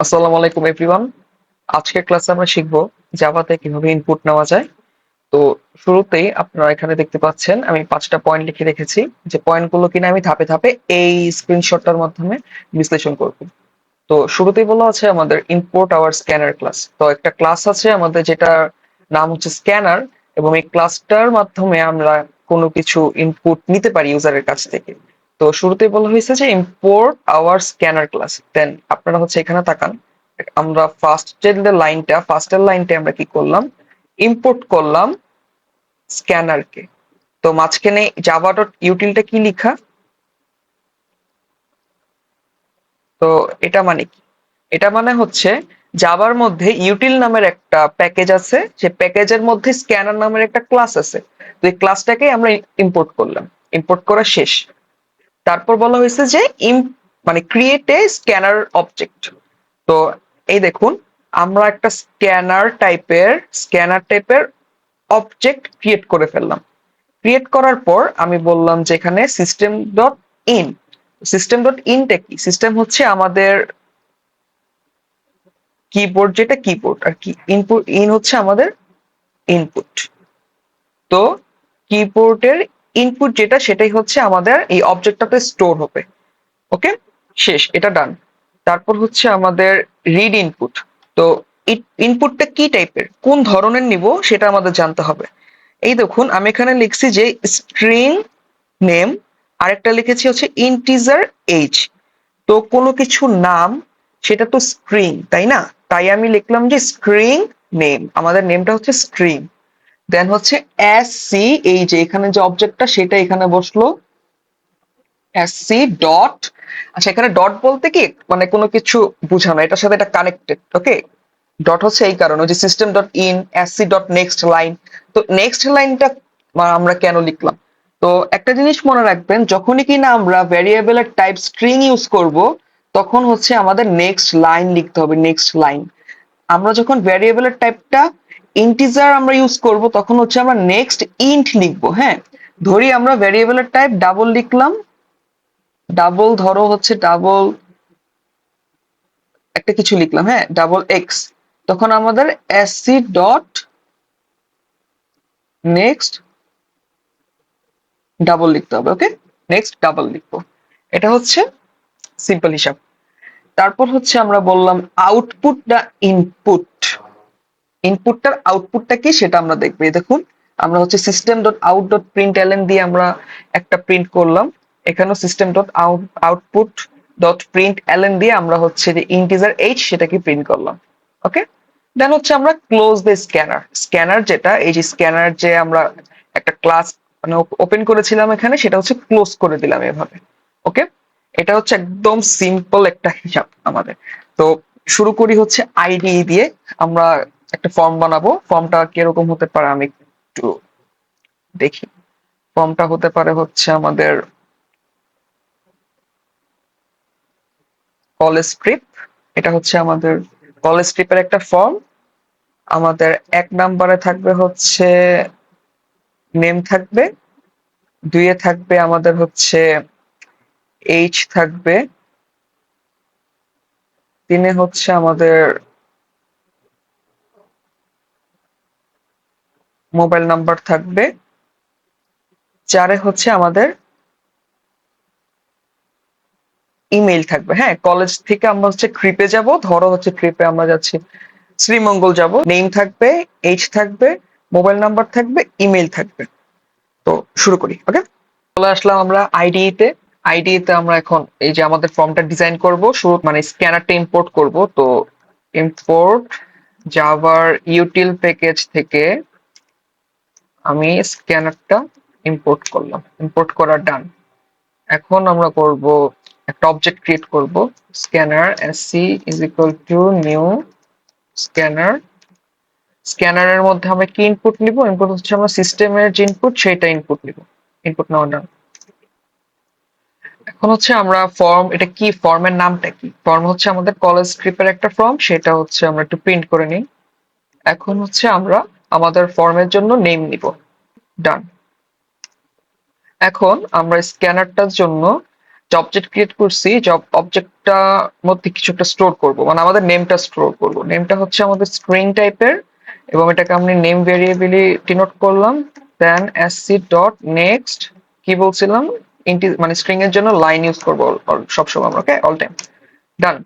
আসসালামু আলাইকুম এভরিওয়ান। আজকের ক্লাসে আমরা শিখব জাভাতে কিভাবে ইনপুট নেওয়া যায়। তো শুরুতেই আপনারা এখানে দেখতে পাচ্ছেন আমি 5টা পয়েন্ট লিখে রেখেছি, যে পয়েন্টগুলো কিনা আমি ধাপে ধাপে এই স্ক্রিনশটটার মাধ্যমে বিশ্লেষণ করব। তো শুরুতেই বলা আছে আমাদের ইম্পোর্ট আওয়ার স্ক্যানার ক্লাস। তো একটা ক্লাস আছে আমাদের যেটার নাম হচ্ছে স্ক্যানার, এবং এই ক্লাসটার মাধ্যমে আমরা কোনো কিছু ইনপুট নিতে পারি ইউজারের কাছ থেকে। তো শুরুতেই বলা হয়েছে যে ইম্পোর্ট আওয়ার স্ক্যানার ক্লাস। দেন আপনারা হচ্ছে এখানে তাকান, আমরা ফার্স্টের লাইনটা আমরা কি করলাম, ইম্পোর্ট করলাম স্ক্যানারকে। তো মাঝখানে জাভা ডট ইউটিলটা কি লিখা, তো এটা মানে কি, এটা মানে হচ্ছে জাভার মধ্যে ইউটিল নামের একটা প্যাকেজ আছে, সে প্যাকেজের মধ্যে স্ক্যানার নামের একটা ক্লাস আছে। তো এই ক্লাসটাকে আমরা ইম্পোর্ট করলাম, ইম্পোর্ট করা শেষ। তারপর বলা হয়েছে যে মানে ক্রিয়েট এ স্ক্যানার অবজেক্ট। তো এই দেখুন, আমরা একটা স্ক্যানার টাইপের অবজেক্ট ক্রিয়েট করে ফেললাম। ক্রিয়েট করার পর আমি বললাম যে এখানে system dot in. System dot ইনটা কি, সিস্টেম হচ্ছে আমাদের কিবোর্ড, যেটা কিবোর্ড আর কি, ইনপুট ইন হচ্ছে আমাদের ইনপুট। তো কিবোর্ডের ইনপুট যেটা, সেটাই হচ্ছে আমাদের এই অবজেক্টটাতে স্টোর হবে। ওকে, শেষ, এটা ডান। তারপর হচ্ছে আমাদের রিড ইনপুট। তো ইনপুটটা কি টাইপের, কোন ধরনের নিব সেটা আমাদের জানতে হবে। এই দেখুন আমি এখানে লিখছি যে স্ট্রিং নেম, আরেকটা লিখেছি হচ্ছে ইন্টিজার এইজ। তো কোনো কিছু নাম, সেটা তো স্ট্রিং তাই না, তাই আমি লিখলাম যে স্ট্রিং নেম, আমাদের নেমটা হচ্ছে স্ট্রিং। দেন হচ্ছে এস সি, এই যে এখানে যে অবজেক্টটা সেটা এখানে বসলো এস সি ডট। আচ্ছা, এখানে ডট বলতে কি মানে কোনো কিছু বোঝানো, এটার সাথে এটা কানেক্টেড। ওকে, ডট হচ্ছে এই কারণে যে system dot in S C dot next line. তো নেক্সট লাইনটা আমরা কেন লিখলাম, তো একটা জিনিস মনে রাখবেন, যখনই কিনা আমরা ভ্যারিয়েবলের টাইপ স্ট্রিং ইউজ করব, তখন হচ্ছে আমাদের নেক্সট লাইন লিখতে হবে, নেক্সট লাইন। আমরা যখন ভ্যারিয়েবলের টাইপটা ইন্টিজার আমরা ইউজ করব, তখন হচ্ছে আমরা নেক্সট ইন্ট লিখবো। হ্যাঁ, ধরি আমরা ভ্যারিয়েবলের টাইপ ডাবল লিখলাম, ডাবল ধরো হচ্ছে ডাবল একটা কিছু লিখলাম, হ্যাঁ ডাবল এক্স, তখন আমাদের S C dot next double লিখতে হবে। ওকে, নেক্সট ডাবল লিখবো, এটা হচ্ছে সিম্পল হিসাব। তারপর হচ্ছে আমরা বললাম আউটপুট না ইনপুট, ইনপুটটার আউটপুটটা কি সেটা আমরা দেখবো। এই দেখুন, আমরা হচ্ছে system dot out dot print L N দিয়ে আমরা একটা প্রিন্ট করলাম, এখানেও system dot output dot print L N দিয়ে আমরা হচ্ছে যে ইন্টিজার এইচ সেটাকে প্রিন্ট করলাম। ওকে, দেন হচ্ছে আমরা ক্লোজ দ্য স্ক্যানার। স্ক্যানার যেটা, এই যে স্ক্যানার যে আমরা একটা ক্লাস মানে ওপেন করেছিলাম এখানে, সেটা হচ্ছে ক্লোজ করে দিলাম এভাবে। ওকে, এটা হচ্ছে একদম সিম্পল একটা হিসাব আমাদের। তো শুরু করি হচ্ছে আইডি দিয়ে। আমরা একটা ফর্ম বানাবো, ফর্মটা কিরকম হতে পারে আমি একটু দেখি। ফর্মটা হতে পারে হচ্ছে আমাদের কলেজ স্ট্রিপ, এটা হচ্ছে আমাদের কলেজ স্ট্রিপের একটা ফর্ম। আমাদের 1 নম্বরে থাকবে হচ্ছে নেম থাকবে, 2-এ থাকবে আমাদের হচ্ছে এইচ থাকবে, 3-এ হচ্ছে আমাদের মোবাইল নাম্বার থাকবে, 4-এ হচ্ছে আমাদের ইমেইল থাকবে। হ্যাঁ, কলেজ থেকে আমরা হচ্ছে ট্রিপে যাব, ধরো হচ্ছে ট্রিপে আমরা যাচ্ছি শ্রীমঙ্গল যাব, নেম থাকবে, এইচ থাকবে, মোবাইল নাম্বার থাকবে, ইমেইল থাকবে। তো শুরু করি। ওকে, চলে আসলাম আমরা আইডিতে। আইডিতে আমরা এখন এই যে আমাদের ফর্মটা ডিজাইন করব, শুরু মানে স্ক্যানারটা ইম্পোর্ট করব। তো ইম্পোর্ট জাভার ইউটিল প্যাকেজ থেকে আমি স্ক্যানারটা ইম্পোর্ট করলাম, ইম্পোর্ট করা ডান। এখন আমরা করব একটা অবজেক্ট ক্রিয়েট করব, scanner sc is equal to new scanner. স্ক্যানারের মধ্যে আমরা কি ইনপুট নিব, ইনপুট হচ্ছে আমরা সিস্টেমের যে ইনপুট সেটা ইনপুট নিব, ইনপুট নেওয়া ডান। এখন হচ্ছে আমরা ফর্ম, এটা কি ফর্মের নামটা কি, ফর্ম হচ্ছে আমাদের কলেজ স্ক্রিপ্টের একটা ফর্ম, সেটা হচ্ছে আমরা একটু প্রিন্ট করে নিই। এখন হচ্ছে আমরা আমাদের ফর্মের জন্য নেম নিব, ডান। এখন আমরা স্ক্যানারটার জন্য যে অবজেক্ট ক্রিয়েট করছি, যে অবজেক্টটা মধ্যে কিছু একটা স্টোর করব, মানে আমাদের নেমটা স্টোর করব। নেমটা হচ্ছে আমাদের স্ট্রিং টাইপের, এবং এটাকে আমি নেম ভেরিয়েবলি ডিনোট করলাম। দেন sc ডট নেক্সট, কি বলছিলাম, মানে স্ট্রিং এর জন্য লাইন ইউজ করবো সবসময় আমরা, ওকে, অল টাইম। ডান।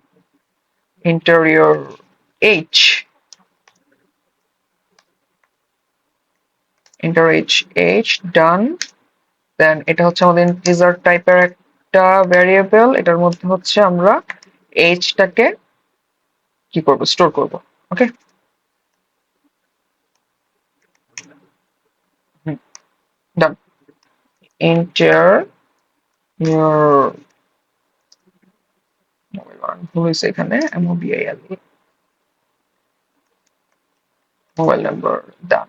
ইন্টেরিয়র h, ইন্টার h ডান। দেন এটা হচ্ছে আমাদের ইন্টিজার টাইপের একটা ভ্যারিয়েবল, এটার মধ্যে হচ্ছে আমরা h টাকে কি করব, স্টোর করব। ওকে, ডান। ইন্টার ইউর ভুল হয়েছে এখানে, MOBIL মোবাইল নাম্বার। ডান।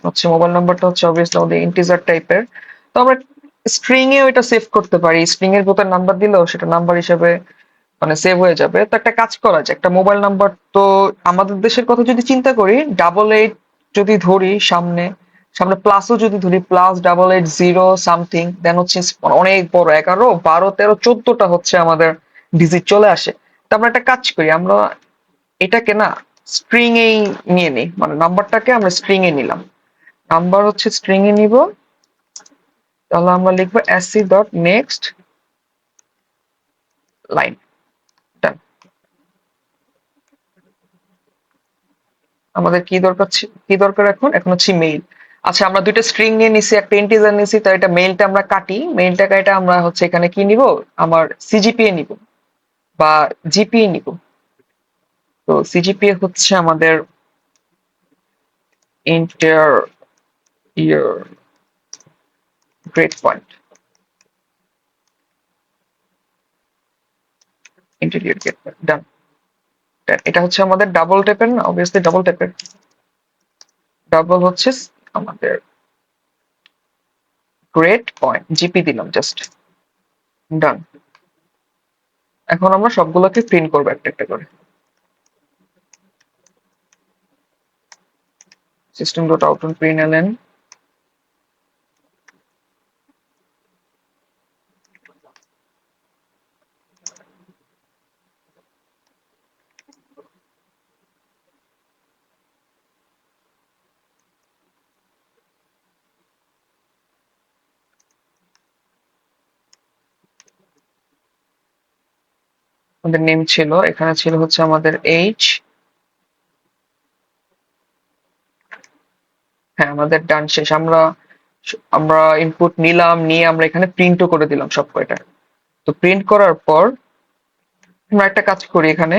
হচ্ছে মোবাইল নাম্বারটা হচ্ছে অবভিয়াসলি আমাদের ইন্টিজার টাইপের, তো আমরা স্ট্রিং এ ওইটা সেভ করতে পারি। স্ট্রিং এর ভিতর নাম্বার দিলেও সেটা নাম্বার হিসেবে মানে সেভ হয়ে যাবে। তো একটা কাজ করা যায়, একটা মোবাইল নাম্বার, তো আমাদের দেশের কথা যদি চিন্তা করি, 88 যদি ধরি, সামনে সামনে প্লাসও যদি ধরি, +88 0 সামথিং, দেন হচ্ছে অনেক বড় 11 12 13 14টা হচ্ছে আমাদের ডিজিট চলে আসে। তো আমরা একটা কাজ করি, আমরা এটাকে না স্ট্রিং এই নিয়ে নিই, মানে নাম্বারটাকে আমরা স্ট্রিং এ নিলাম। নাম্বার হচ্ছে স্ট্রিং এ নিব, তাহলে আমরা লিখবো sc ডট নেক্সট লাইন। ডান। আমাদের কি দরকার, কি দরকার এখন, এখন হচ্ছে মেইল। আচ্ছা, আমরা দুইটা স্ট্রিং নিয়ে নিছি, একটা ইন্টিজার নিছি, তাই এটা মেইলটা আমরা কাটি। মেইলটা কাটা আমরা হচ্ছে এখানে কি নিব, আমার সিজিপিএ নিব বা জিপিএ নিব। তো সিজিপিএ হচ্ছে আমাদের inter year grade point, interior grade point. Done. এটা হচ্ছে আমাদের ডাবল ট্যাপের না, অবভিয়াসলি ডাবল ট্যাপের। ডাবল হচ্ছে আমাদের গ্রেড পয়েন্ট, জিপি দিলাম জাস্ট। ডান। এখন আমরা সবগুলোকে প্রিন্ট করবো একটা একটা করে। সিস্টেম ডট আউটপুট প্রিন্টলন, আমাদের নেম ছিল, এখানে ছিল হচ্ছে আমাদের এইচ। হ্যাঁ, আমাদের ডান শেষ। আমরা আমরা ইনপুট নিলাম, নিয়ে আমরা এখানে প্রিন্টও করে দিলাম সব কয়টা। তো প্রিন্ট করার পর আমরা একটা কাজ করি, এখানে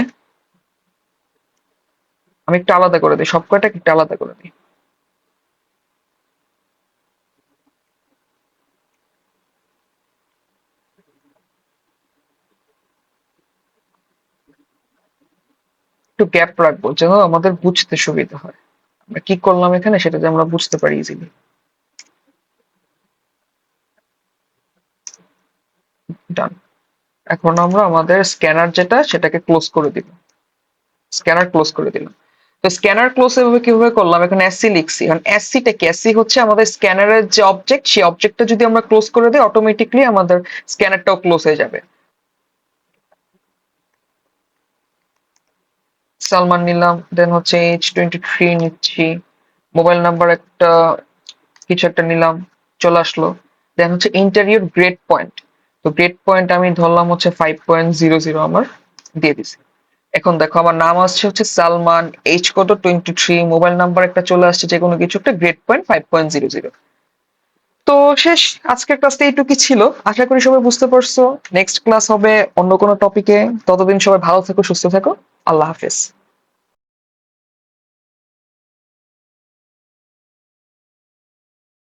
আমি একটু আলাদা করে দিই, সব কয়টা একটু আলাদা করে দিই। একটু গ্যাপ রাখবো যেন আমাদের বুঝতে সুবিধা হয়, আমরা কি করলাম এখানে সেটা যে আমরা বুঝতে পারি ইজিলি। ডান। এখন আমরা আমাদের স্ক্যানার যেটা, সেটাকে ক্লোজ করে দিব। স্ক্যানার ক্লোজ করে দিলাম। তো স্ক্যানার ক্লোজ এভাবে কিভাবে করলাম, এখানে এসসি লিখছি। এখন এসসিটা কি, এসসি হচ্ছে আমাদের স্ক্যানারের যে অবজেক্ট, সেই অবজেক্টটা যদি আমরা ক্লোজ করে দিই, অটোমেটিকলি আমাদের স্ক্যানারটাও ক্লোজ হয়ে যাবে। সালমান নিলাম, দেন হচ্ছে H23 নিচ্ছি, মোবাইল নাম্বার একটা কিছু একটা নিলাম, চলে আসলো। দেন হচ্ছে ইন্টারিয়র গ্রেড পয়েন্ট, তো গ্রেড পয়েন্ট আমি ধরলাম হচ্ছে 5.00 আমার দিয়ে দিছি। এখন দেখো আমার নাম আসছে হচ্ছে সালমান, এইচ কত 23, মোবাইল নাম্বার একটা চলে আসছে, যে কোনো কিছু একটা, গ্রেড পয়েন্ট 5.00। তো শেষ, আজকের ক্লাসটা এইটুকুই ছিল। আশা করি সবাই বুঝতে পারছো। নেক্সট ক্লাস হবে অন্য কোনো টপিকে। ততদিন সবাই ভালো থেকো, সুস্থ থেকো। আল্লাহ হাফেজ।